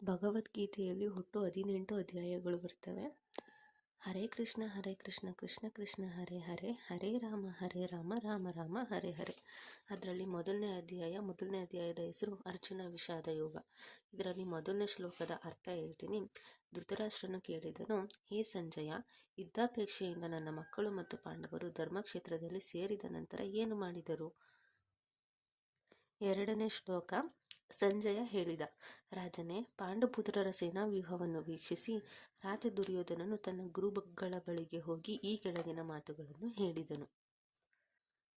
ಭಗವದ್ಗೀತೆಯಲ್ಲಿ ಒಟ್ಟು 18 ಅಧ್ಯಾಯಗಳು ಬರ್ತವೆ. ಹರೇ ಕೃಷ್ಣ ಕೃಷ್ಣ ಕೃಷ್ಣ ಹರೇ ಹರೇ, ಹರೇ ರಾಮ ರಾಮ ರಾಮ ಹರೇ ಹರೇ. ಅದರಲ್ಲಿ ಮೊದಲನೇ ಅಧ್ಯಾಯದ ಹೆಸರು ಅರ್ಜುನ ವಿಷಾದ ಯೋಗ. ಇದರಲ್ಲಿ ಮೊದಲನೇ ಶ್ಲೋಕದ ಅರ್ಥ ಹೇಳ್ತೀನಿ. ಧೃತರಾಷ್ಟ್ರನು ಕೇಳಿದನು, ಹೇ ಸಂಜಯ, ಯುದ್ಧಾಪೇಕ್ಷೆಯಿಂದ ನನ್ನ ಮಕ್ಕಳು ಮತ್ತು ಪಾಂಡವರು ಧರ್ಮಕ್ಷೇತ್ರದಲ್ಲಿ ಸೇರಿದ ನಂತರ ಏನು ಮಾಡಿದರು? ಎರಡನೇ ಶ್ಲೋಕ. ಸಂಜಯ ಹೇಳಿದ, ರಾಜನೇ, ಪಾಂಡುಪುತ್ರರ ಸೇನಾವ್ಯೂಹವನ್ನು ವೀಕ್ಷಿಸಿ ರಾಜ ದುರ್ಯೋಧನನು ತನ್ನ ಗುರುಗಳ ಬಳಿಗೆ ಹೋಗಿ ಈ ಕೆಳಗಿನ ಮಾತುಗಳನ್ನು ಹೇಳಿದನು.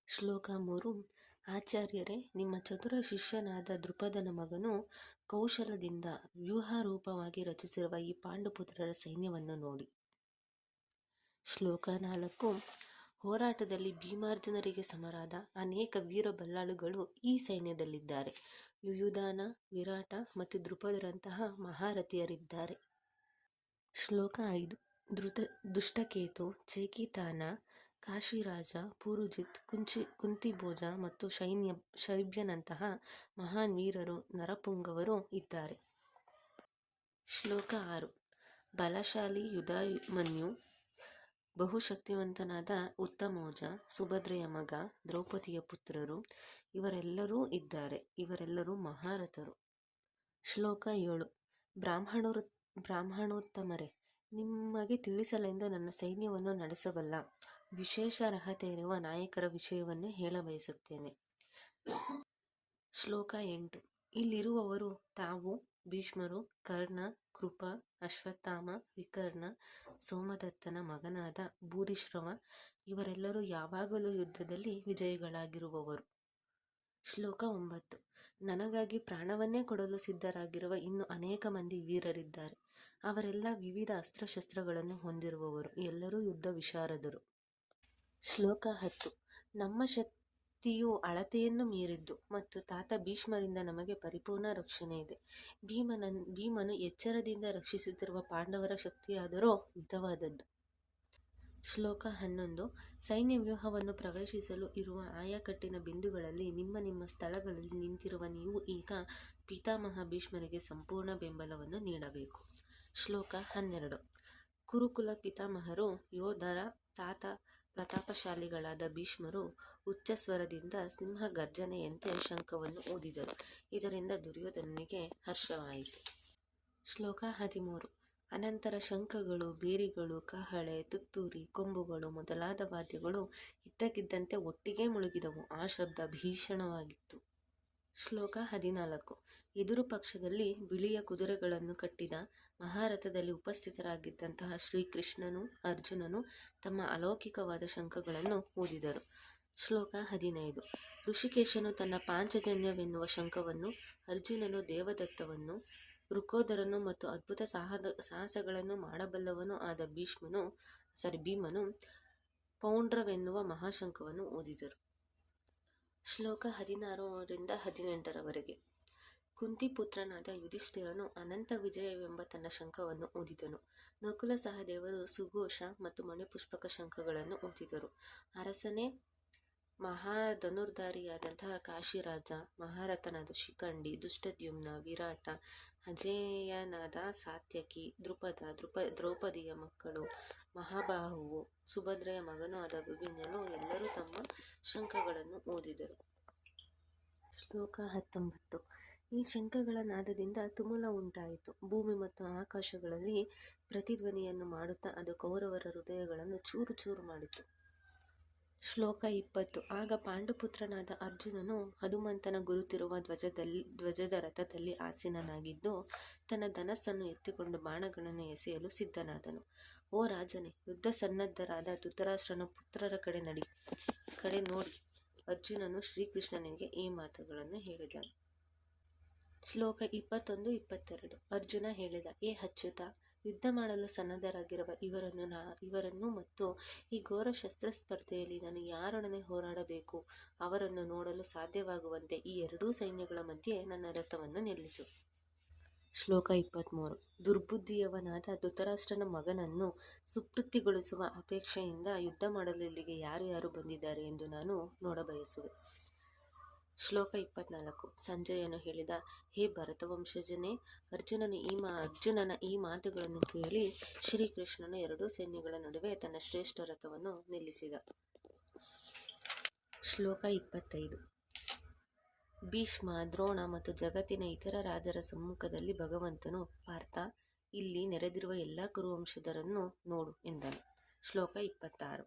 ಶ್ಲೋಕ 3. ಆಚಾರ್ಯರೇ, ನಿಮ್ಮ ಚತುರ ಶಿಷ್ಯನಾದ ದೃಪದನ ಮಗನು ಕೌಶಲದಿಂದ ವ್ಯೂಹಾರೂಪವಾಗಿ ರಚಿಸಿರುವ ಈ ಪಾಂಡುಪುತ್ರರ ಸೈನ್ಯವನ್ನು ನೋಡಿ. ಶ್ಲೋಕ 4. ಹೋರಾಟದಲ್ಲಿ ಭೀಮಾರ್ಜುನರಿಗೆ ಸಮರಾದ ಅನೇಕ ವೀರ ಬಲ್ಲಾಳುಗಳು ಈ ಸೈನ್ಯದಲ್ಲಿದ್ದಾರೆ. ಯುಯುಧಾನ, ವಿರಾಟ ಮತ್ತು ದೃಪದರಂತಹ ಮಹಾರಥಿಯರಿದ್ದಾರೆ. ಶ್ಲೋಕ 5. ದುಷ್ಟಕೇತು, ಚೇಕಿತಾನ, ಕಾಶಿರಾಜ, ಪುರುಜಿತ್, ಕುಂತಿಭೋಜ ಮತ್ತು ಶೈಬ್ಯನಂತಹ ಮಹಾನ್ ವೀರರು, ನರಪುಂಗವರು ಇದ್ದಾರೆ. ಶ್ಲೋಕ 6. ಬಲಶಾಲಿ ಯುಧಾಮನ್ಯು, ಬಹುಶಕ್ತಿವಂತನಾದ ಉತ್ತಮೋಜ, ಸುಭದ್ರೆಯ ಮಗ, ದ್ರೌಪದಿಯ ಪುತ್ರರು ಇವರೆಲ್ಲರೂ ಇದ್ದಾರೆ. ಇವರೆಲ್ಲರೂ ಮಹಾರಥರು. ಶ್ಲೋಕ 7. ಬ್ರಾಹ್ಮಣೋತ್ತಮರೇ, ನಿಮಗೆ ತಿಳಿಸಲೆಂದು ನನ್ನ ಸೈನ್ಯವನ್ನು ನಡೆಸಬಲ್ಲ ವಿಶೇಷ ಅರ್ಹತೆ ಇರುವ ನಾಯಕರ ವಿಷಯವನ್ನು ಹೇಳಬಯಸುತ್ತೇನೆ. ಶ್ಲೋಕ 8. ಇಲ್ಲಿರುವವರು ತಾವು ಭೀಷ್ಮರು, ಕರ್ಣ, ಕೃಪ, ಅಶ್ವತ್ಥಾಮ, ವಿಕರ್ಣ, ಸೋಮದತ್ತನ ಮಗನಾದ ಭೂರಿಶ್ರವ ಇವರೆಲ್ಲರೂ ಯಾವಾಗಲೂ ಯುದ್ಧದಲ್ಲಿ ವಿಜಯಿಗಳಾಗಿರುವವರು. ಶ್ಲೋಕ 9. ನನಗಾಗಿ ಪ್ರಾಣವನ್ನೇ ಕೊಡಲು ಸಿದ್ಧರಾಗಿರುವ ಇನ್ನು ಅನೇಕ ಮಂದಿ ವೀರರಿದ್ದಾರೆ. ಅವರೆಲ್ಲ ವಿವಿಧ ಅಸ್ತ್ರಶಸ್ತ್ರಗಳನ್ನು ಹೊಂದಿರುವವರು, ಎಲ್ಲರೂ ಯುದ್ಧ ವಿಶಾರದರು. ಶ್ಲೋಕ 10. ನಮ್ಮ ಶಕ್ತಿಯು ಅಳತೆಯನ್ನು ಮೀರಿದ್ದು ಮತ್ತು ತಾತ ಭೀಷ್ಮರಿಂದ ನಮಗೆ ಪರಿಪೂರ್ಣ ರಕ್ಷಣೆ ಇದೆ. ಭೀಮನು ಎಚ್ಚರದಿಂದ ರಕ್ಷಿಸುತ್ತಿರುವ ಪಾಂಡವರ ಶಕ್ತಿಯಾದರೋ ಮಿತವಾದದ್ದು. ಶ್ಲೋಕ 11. ಸೈನ್ಯ ವ್ಯೂಹವನ್ನು ಪ್ರವೇಶಿಸಲು ಇರುವ ಆಯಾಕಟ್ಟಿನ ಬಿಂದುಗಳಲ್ಲಿ ನಿಮ್ಮ ಸ್ಥಳಗಳಲ್ಲಿ ನಿಂತಿರುವ ನೀವು ಈಗ ಪಿತಾಮಹ ಭೀಷ್ಮರಿಗೆ ಸಂಪೂರ್ಣ ಬೆಂಬಲವನ್ನು ನೀಡಬೇಕು. ಶ್ಲೋಕ 12. ಕುರುಕುಲ ಪಿತಾಮಹರು, ಯೋಧರ ತಾತ ಪ್ರತಾಪಶಾಲಿಗಳಾದ ಭೀಷ್ಮರು ಉಚ್ಚಸ್ವರದಿಂದ ಸಿಂಹ ಗರ್ಜನೆಯಂತೆ ಶಂಖವನ್ನು ಊದಿದರು. ಇದರಿಂದ ದುರ್ಯೋಧನನಿಗೆ ಹರ್ಷವಾಯಿತು. ಶ್ಲೋಕ 13. ಅನಂತರ ಶಂಖಗಳು, ಬೇರಿಗಳು, ಕಹಳೆ, ತುತ್ತೂರಿ, ಕೊಂಬುಗಳು ಮೊದಲಾದ ವಾದ್ಯಗಳು ಇದ್ದಕ್ಕಿದ್ದಂತೆ ಒಟ್ಟಿಗೆ ಮುಳುಗಿದವು. ಆ ಶಬ್ದ ಭೀಷಣವಾಗಿತ್ತು. ಶ್ಲೋಕ 14. ಎದುರು ಪಕ್ಷದಲ್ಲಿ ಬಿಳಿಯ ಕುದುರೆಗಳನ್ನು ಕಟ್ಟಿದ ಮಹಾರಥದಲ್ಲಿ ಉಪಸ್ಥಿತರಾಗಿದ್ದಂತಹ ಶ್ರೀಕೃಷ್ಣನು, ಅರ್ಜುನನು ತಮ್ಮ ಅಲೌಕಿಕವಾದ ಶಂಖಗಳನ್ನು ಊದಿದರು. ಶ್ಲೋಕ 15. ಋಷಿಕೇಶನು ತನ್ನ ಪಾಂಚಜನ್ಯವೆನ್ನುವ ಶಂಖವನ್ನು, ಅರ್ಜುನನು ದೇವದತ್ತವನ್ನು, ವೃಕೋದರನು ಮತ್ತು ಅದ್ಭುತ ಸಾಹಸಗಳನ್ನು ಮಾಡಬಲ್ಲವನೂ ಆದ ಭೀಮನು ಪೌಂಡ್ರವೆನ್ನುವ ಮಹಾಶಂಖವನ್ನು ಊದಿದರು. ಶ್ಲೋಕ 16-18 ಕುಂತಿಪುತ್ರನಾದ ಯುಧಿಷ್ಠಿರನು ಅನಂತ ವಿಜಯವೆಂಬ ತನ್ನ ಶಂಖವನ್ನು ಊದಿದನು. ನಕುಲ ಸಹದೇವರು ಸುಘೋಷ ಮತ್ತು ಮಣಿಪುಷ್ಪಕ ಶಂಖಗಳನ್ನು ಊದಿದರು. ಅರಸನೇ, ಮಹಾಧನುರ್ಧಾರಿಯಾದಂತಹ ಕಾಶಿರಾಜ, ಮಹಾರಥನಾದ ಶಿಖಂಡಿ, ದುಷ್ಟದ್ಯುಮ್ನ, ವಿರಾಟ, ಅಜೇಯನಾದ ಸಾತ್ಯಕಿ, ದ್ರೌಪದಿಯ ಮಕ್ಕಳು, ಮಹಾಬಾಹುವು, ಸುಭದ್ರೆಯ ಮಗನೂ ಆದ ಅಭಿಮನ್ಯನು ಎಲ್ಲರೂ ತಮ್ಮ ಶಂಖಗಳನ್ನು ಊದಿದರು. ಶ್ಲೋಕ 19. ಈ ಶಂಖಗಳ ನಾದದಿಂದ ತುಮುಲ ಉಂಟಾಯಿತು. ಭೂಮಿ ಮತ್ತು ಆಕಾಶಗಳಲ್ಲಿ ಪ್ರತಿಧ್ವನಿಯನ್ನು ಮಾಡುತ್ತಾ ಅದು ಕೌರವರ ಹೃದಯಗಳನ್ನು ಚೂರು ಚೂರು ಮಾಡಿತು. ಶ್ಲೋಕ 20. ಆಗ ಪಾಂಡುಪುತ್ರನಾದ ಅರ್ಜುನನು ಹನುಮಂತನ ಗುರುತಿರುವ ಧ್ವಜದ ರಥದಲ್ಲಿ ಆಸೀನನಾಗಿದ್ದು ತನ್ನ ಧನಸ್ಸನ್ನು ಎತ್ತಿಕೊಂಡು ಬಾಣಗಳನ್ನು ಎಸೆಯಲು ಸಿದ್ಧನಾದನು. ಓ ರಾಜನೇ, ಯುದ್ಧ ಸನ್ನದ್ಧರಾದ ಧೃತರಾಷ್ಟ್ರನ ಪುತ್ರರ ಕಡೆ ನೋಡಿ ಅರ್ಜುನನು ಶ್ರೀಕೃಷ್ಣನಿಗೆ ಈ ಮಾತುಗಳನ್ನು ಹೇಳಿದನು. ಶ್ಲೋಕ 21-22. ಅರ್ಜುನ ಹೇಳಿದ, ಏ ಅಚ್ಯುತ, ಯುದ್ಧ ಮಾಡಲು ಸನ್ನದ್ಧರಾಗಿರುವ ಇವರನ್ನು ಮತ್ತು ಈ ಘೋರ ಶಸ್ತ್ರಸ್ಪರ್ಧೆಯಲ್ಲಿ ನಾನು ಯಾರೊಡನೆ ಹೋರಾಡಬೇಕು ಅವರನ್ನು ನೋಡಲು ಸಾಧ್ಯವಾಗುವಂತೆ ಈ ಎರಡೂ ಸೈನ್ಯಗಳ ಮಧ್ಯೆ ನನ್ನ ರಥವನ್ನು ನಿಲ್ಲಿಸು. ಶ್ಲೋಕ 23. ದುರ್ಬುದ್ಧಿಯವನಾದ ಧೃತರಾಷ್ಟ್ರನ ಮಗನನ್ನು ಸುಪ್ರೀತಿಗೊಳಿಸುವ ಅಪೇಕ್ಷೆಯಿಂದ ಯುದ್ಧ ಮಾಡಲು ಇಲ್ಲಿಗೆ ಯಾರು ಬಂದಿದ್ದಾರೆ ಎಂದು ನಾನು ನೋಡಬಯಸುವೆ. ಶ್ಲೋಕ 24. ಸಂಜಯನು ಹೇಳಿದ, ಹೇ ಭರತವಂಶಜನೇ, ಅರ್ಜುನನ ಈ ಮಾತುಗಳನ್ನು ಕೇಳಿ ಶ್ರೀಕೃಷ್ಣನು ಎರಡೂ ಸೈನ್ಯಗಳ ನಡುವೆ ತನ್ನ ಶ್ರೇಷ್ಠ ರಥವನ್ನು ನಿಲ್ಲಿಸಿದ. ಶ್ಲೋಕ 25. ಭೀಷ್ಮ, ದ್ರೋಣ ಮತ್ತು ಜಗತ್ತಿನ ಇತರ ರಾಜರ ಸಮ್ಮುಖದಲ್ಲಿ ಭಗವಂತನು, ಪಾರ್ಥ, ಇಲ್ಲಿ ನೆರೆದಿರುವ ಎಲ್ಲ ಕುರುವಂಶದರನ್ನು ನೋಡು ಎಂದನು. ಶ್ಲೋಕ 26.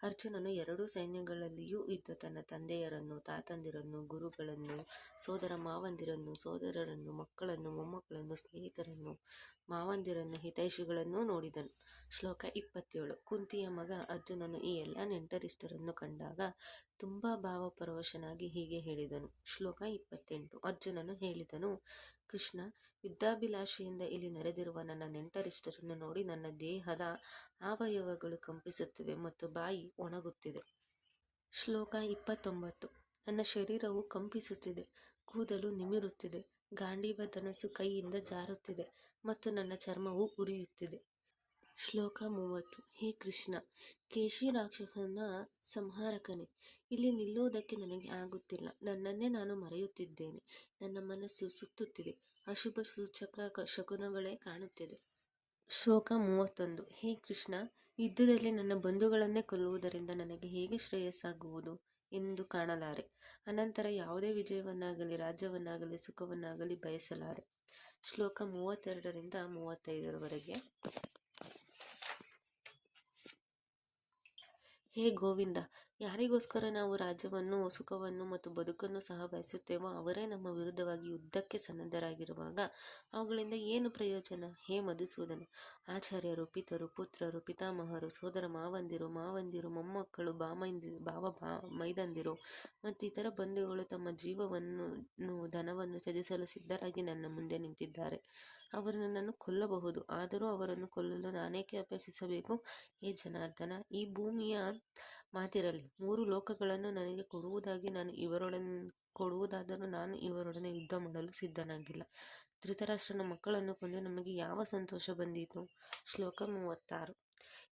ಅರ್ಜುನನು ಎರಡೂ ಸೈನ್ಯಗಳಲ್ಲಿಯೂ ಇದ್ದ ತನ್ನ ತಂದೆಯರನ್ನು, ತಾತಂದಿರನ್ನು, ಗುರುಗಳನ್ನು, ಸೋದರ ಮಾವಂದಿರನ್ನು, ಸೋದರರನ್ನು, ಮಕ್ಕಳನ್ನು, ಮೊಮ್ಮಕ್ಕಳನ್ನು, ಸ್ನೇಹಿತರನ್ನು, ಮಾವಂದಿರನ್ನು, ಹಿತೈಷಿಗಳನ್ನೂ ನೋಡಿದನು. ಶ್ಲೋಕ 27. ಕುಂತಿಯ ಮಗ ಅರ್ಜುನನು ಈ ಎಲ್ಲ ನೆಂಟರಿಷ್ಟರನ್ನು ಕಂಡಾಗ ತುಂಬ ಭಾವಪರವಶನಾಗಿ ಹೀಗೆ ಹೇಳಿದನು. ಶ್ಲೋಕ 28. ಅರ್ಜುನನು ಹೇಳಿದನು, ಕೃಷ್ಣ, ಯುದ್ಧಾಭಿಲಾಷೆಯಿಂದ ಇಲ್ಲಿ ನೆರೆದಿರುವ ನನ್ನ ನೆಂಟರಿಷ್ಟರನ್ನು ನೋಡಿ ನನ್ನ ದೇಹದ ಅವಯವಗಳು ಕಂಪಿಸುತ್ತಿವೆ ಮತ್ತು ಬಾಯಿ ಒಣಗುತ್ತಿದೆ. ಶ್ಲೋಕ 29. ನನ್ನ ಶರೀರವು ಕಂಪಿಸುತ್ತಿದೆ, ಕೂದಲು ನಿಮಿರುತ್ತಿದೆ, ಗಾಂಡೀವ ಧನಸ್ಸು ಕೈಯಿಂದ ಜಾರುತ್ತಿದೆ ಮತ್ತು ನನ್ನ ಚರ್ಮವು ಉರಿಯುತ್ತಿದೆ. ಶ್ಲೋಕ 30. ಹೇ ಕೃಷ್ಣ, ಕೇಶಿ ರಾಕ್ಷಸನ ಸಂಹಾರಕನೇ, ಇಲ್ಲಿ ನಿಲ್ಲುವುದಕ್ಕೆ ನನಗೆ ಆಗುತ್ತಿಲ್ಲ. ನನ್ನನ್ನೇ ನಾನು ಮರೆಯುತ್ತಿದ್ದೇನೆ. ನನ್ನ ಮನಸ್ಸು ಸುತ್ತುತ್ತಿದೆ. ಅಶುಭ ಸೂಚಕ ಶಕುನಗಳೇ ಕಾಣುತ್ತಿದೆ. ಶ್ಲೋಕ 31. ಹೇ ಕೃಷ್ಣ, ಯುದ್ಧದಲ್ಲಿ ನನ್ನ ಬಂಧುಗಳನ್ನೇ ಕೊಲ್ಲುವುದರಿಂದ ನನಗೆ ಹೇಗೆ ಶ್ರೇಯಸ್ಸಾಗುವುದು ಎಂದು ಕಾಣಲಾರೆ. ಅನಂತರ ಯಾವುದೇ ವಿಜಯವನ್ನಾಗಲಿ ರಾಜ್ಯವನ್ನಾಗಲಿ ಸುಖವನ್ನಾಗಲಿ ಬಯಸಲಾರೆ. ಶ್ಲೋಕ 32ರಿಂದ 35ರವರೆಗೆ. ಹೇ ಗೋವಿಂದ, ಯಾರಿಗೋಸ್ಕರ ನಾವು ರಾಜ್ಯವನ್ನು, ಸುಖವನ್ನು ಮತ್ತು ಬದುಕನ್ನು ಸಹ ಬಯಸುತ್ತೇವೋ ಅವರೇ ನಮ್ಮ ವಿರುದ್ಧವಾಗಿ ಯುದ್ಧಕ್ಕೆ ಸನ್ನದ್ಧರಾಗಿರುವಾಗ ಅವುಗಳಿಂದ ಏನು ಪ್ರಯೋಜನ? ಹೇ ಮಧುಸೂದನ, ಆಚಾರ್ಯರು, ಪಿತರು, ಪುತ್ರರು, ಪಿತಾಮಹರು, ಸೋದರ ಮಾವಂದಿರು, ಮೊಮ್ಮಕ್ಕಳು, ಮೈದಂದಿರು ಮತ್ತು ಇತರ ಬಂಧುಗಳು ತಮ್ಮ ಜೀವವನ್ನು, ಧನವನ್ನು ತ್ಯಜಿಸಲು ಸಿದ್ಧರಾಗಿ ನನ್ನ ಮುಂದೆ ನಿಂತಿದ್ದಾರೆ. ಅವರು ನನ್ನನ್ನು ಕೊಲ್ಲಬಹುದು, ಆದರೂ ಅವರನ್ನು ಕೊಲ್ಲಲು ನಾನೇಕೆ ಅಪೇಕ್ಷಿಸಬೇಕು? ಹೇ ಜನಾರ್ದನ, ಈ ಭೂಮಿಯ ಮಾತಿರಲಿ, 3 ಲೋಕಗಳನ್ನು ನನಗೆ ಕೊಡುವುದಾದರೂ ನಾನು ಇವರೊಡನೆ ಯುದ್ಧ ಮಾಡಲು ಸಿದ್ಧನಾಗಿಲ್ಲ. ಧೃತರಾಷ್ಟ್ರನ ಮಕ್ಕಳನ್ನು ಕೊಂದು ನಮಗೆ ಯಾವ ಸಂತೋಷ ಬಂದೀತು? ಶ್ಲೋಕ 36.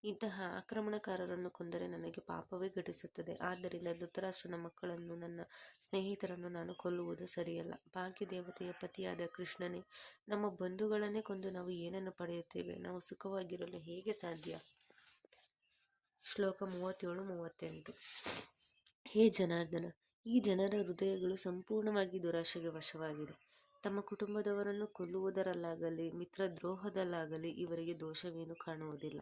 ಇಂತಹ ಆಕ್ರಮಣಕಾರರನ್ನು ಕೊಂದರೆ ನನಗೆ ಪಾಪವೇ ಘಟಿಸುತ್ತದೆ. ಆದ್ದರಿಂದ ಧೃತರಾಷ್ಟ್ರನ ಮಕ್ಕಳನ್ನು, ನನ್ನ ಸ್ನೇಹಿತರನ್ನು ನಾನು ಕೊಲ್ಲುವುದು ಸರಿಯಲ್ಲ. ಭಾಗ್ಯದೇವತೆಯ ಪತಿಯಾದ ಕೃಷ್ಣನೇ, ನಮ್ಮ ಬಂಧುಗಳನ್ನೇ ಕೊಂದು ನಾವು ಏನನ್ನು ಪಡೆಯುತ್ತೇವೆ? ನಾವು ಸುಖವಾಗಿರಲು ಹೇಗೆ ಸಾಧ್ಯ? ಶ್ಲೋಕ 37-38. ಹೇ ಜನಾರ್ದನ, ಈ ಜನರ ಹೃದಯಗಳು ಸಂಪೂರ್ಣವಾಗಿ ದುರಾಶೆಗೆ ವಶವಾಗಿದೆ. ತಮ್ಮ ಕುಟುಂಬದವರನ್ನು ಕೊಲ್ಲುವುದರಲ್ಲಾಗಲಿ ಮಿತ್ರದ್ರೋಹದಲ್ಲಾಗಲಿ ಇವರಿಗೆ ದೋಷವೇನೂ ಕಾಣುವುದಿಲ್ಲ.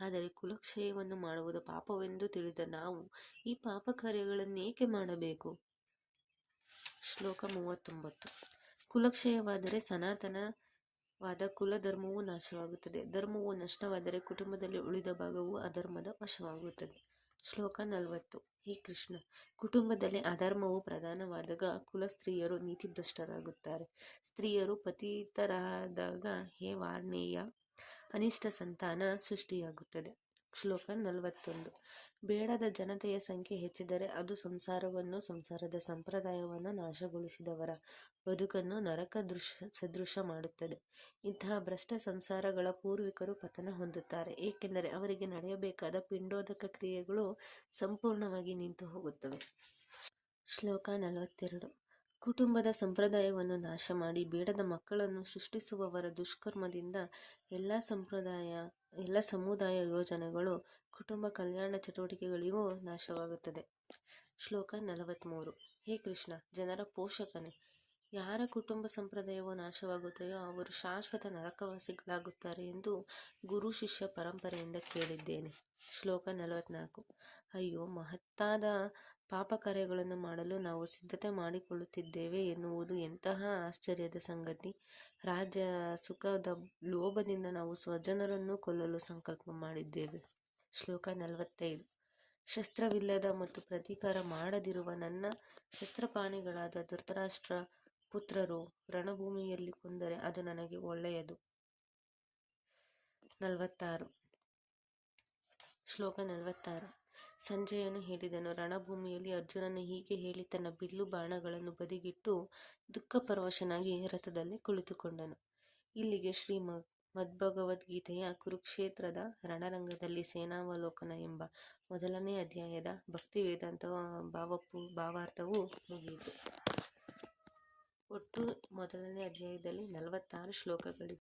ಆದರೆ ಕುಲಕ್ಷಯವನ್ನು ಮಾಡುವುದು ಪಾಪವೆಂದು ತಿಳಿದ ನಾವು ಈ ಪಾಪ ಕಾರ್ಯಗಳನ್ನೇಕೆ ಮಾಡಬೇಕು? ಶ್ಲೋಕ 39. ಕುಲಕ್ಷಯವಾದರೆ ಸನಾತನವಾದ ಕುಲಧರ್ಮವು ನಾಶವಾಗುತ್ತದೆ. ಧರ್ಮವು ನಷ್ಟವಾದರೆ ಕುಟುಂಬದಲ್ಲಿ ಉಳಿದ ಭಾಗವು ಅಧರ್ಮದ ವಶವಾಗುತ್ತದೆ. ಶ್ಲೋಕ 40. ಹೇ ಕೃಷ್ಣ, ಕುಟುಂಬದಲ್ಲಿ ಅಧರ್ಮವು ಪ್ರಧಾನವಾದಾಗ ಕುಲಸ್ತ್ರೀಯರು ನೀತಿಭ್ರಷ್ಟರಾಗುತ್ತಾರೆ. ಸ್ತ್ರೀಯರು ಪತಿತರಾದಾಗ ಹೇ ವಾರ್ಣೇಯ, ಅನಿಷ್ಟ ಸಂತಾನ ಸೃಷ್ಟಿಯಾಗುತ್ತದೆ. ಶ್ಲೋಕ 41. ಬೇಡದ ಜನತೆಯ ಸಂಖ್ಯೆ ಹೆಚ್ಚಿದರೆ ಅದು ಸಂಸಾರದ ಸಂಪ್ರದಾಯವನ್ನು ನಾಶಗೊಳಿಸಿದವರ ಬದುಕನ್ನು ನರಕ ಸದೃಶ ಮಾಡುತ್ತದೆ. ಇಂತಹ ಭ್ರಷ್ಟ ಸಂಸಾರಗಳ ಪೂರ್ವಿಕರು ಪತನ ಹೊಂದುತ್ತಾರೆ, ಏಕೆಂದರೆ ಅವರಿಗೆ ನಡೆಯಬೇಕಾದ ಪಿಂಡೋದಕ ಕ್ರಿಯೆಗಳು ಸಂಪೂರ್ಣವಾಗಿ ನಿಂತು ಹೋಗುತ್ತವೆ. ಶ್ಲೋಕ 42. ಕುಟುಂಬದ ಸಂಪ್ರದಾಯವನ್ನು ನಾಶ ಮಾಡಿ ಬೇಡದ ಮಕ್ಕಳನ್ನು ಸೃಷ್ಟಿಸುವವರ ದುಷ್ಕರ್ಮದಿಂದ ಎಲ್ಲ ಸಮುದಾಯ ಯೋಜನೆಗಳು, ಕುಟುಂಬ ಕಲ್ಯಾಣ ಚಟುವಟಿಕೆಗಳಿಗೂ ನಾಶವಾಗುತ್ತದೆ. ಶ್ಲೋಕ 43. ಹೇ ಕೃಷ್ಣ, ಜನರ ಪೋಷಕನೇ, ಯಾರ ಕುಟುಂಬ ಸಂಪ್ರದಾಯವು ನಾಶವಾಗುತ್ತೆಯೋ ಅವರು ಶಾಶ್ವತ ನರಕವಾಸಿಗಳಾಗುತ್ತಾರೆ ಎಂದು ಗುರು ಶಿಷ್ಯ ಪರಂಪರೆಯಿಂದ ಕೇಳಿದ್ದೇನೆ. ಶ್ಲೋಕ 44. ಅಯ್ಯೋ, ಮಹತ್ತಾದ ಪಾಪ ಕಾರ್ಯಗಳನ್ನು ಮಾಡಲು ನಾವು ಸಿದ್ಧತೆ ಮಾಡಿಕೊಳ್ಳುತ್ತಿದ್ದೇವೆ ಎನ್ನುವುದು ಎಂತಹ ಆಶ್ಚರ್ಯದ ಸಂಗತಿ! ರಾಜ್ಯ ಸುಖದ ಲೋಭದಿಂದ ನಾವು ಸ್ವಜನರನ್ನು ಕೊಲ್ಲಲು ಸಂಕಲ್ಪ ಮಾಡಿದ್ದೇವೆ. ಶ್ಲೋಕ 45. ಶಸ್ತ್ರವಿಲ್ಲದ ಮತ್ತು ಪ್ರತೀಕಾರ ಮಾಡದಿರುವ ನನ್ನ ಶಸ್ತ್ರಪಾಣಿಗಳಾದ ಧೃತರಾಷ್ಟ್ರ ಪುತ್ರರು ರಣಭೂಮಿಯಲ್ಲಿ ಕೊಂದರೆ ಅದು ನನಗೆ ಒಳ್ಳೆಯದು. 46. ಶ್ಲೋಕ 46. ಸಂಜಯನು ಹೇಳಿದನು, ರಣಭೂಮಿಯಲ್ಲಿ ಅರ್ಜುನನು ಹೀಗೆ ಹೇಳಿ ತನ್ನ ಬಿಲ್ಲು ಬಾಣಗಳನ್ನು ಬದಿಗಿಟ್ಟು ದುಃಖಪರವಶನಾಗಿ ರಥದಲ್ಲಿ ಕುಳಿತುಕೊಂಡನು. ಇಲ್ಲಿಗೆ ಮದ್ಭಗವದ್ಗೀತೆಯ ಕುರುಕ್ಷೇತ್ರದ ರಣರಂಗದಲ್ಲಿ ಸೇನಾವಲೋಕನ ಎಂಬ ಮೊದಲನೇ ಅಧ್ಯಾಯದ ಭಕ್ತಿ ವೇದಾಂತ ಭಾವಾರ್ಥವು ಮುಗಿಯಿತು. ಒಟ್ಟು ಮೊದಲನೇ ಅಧ್ಯಾಯದಲ್ಲಿ 46 ಶ್ಲೋಕಗಳಿವೆ.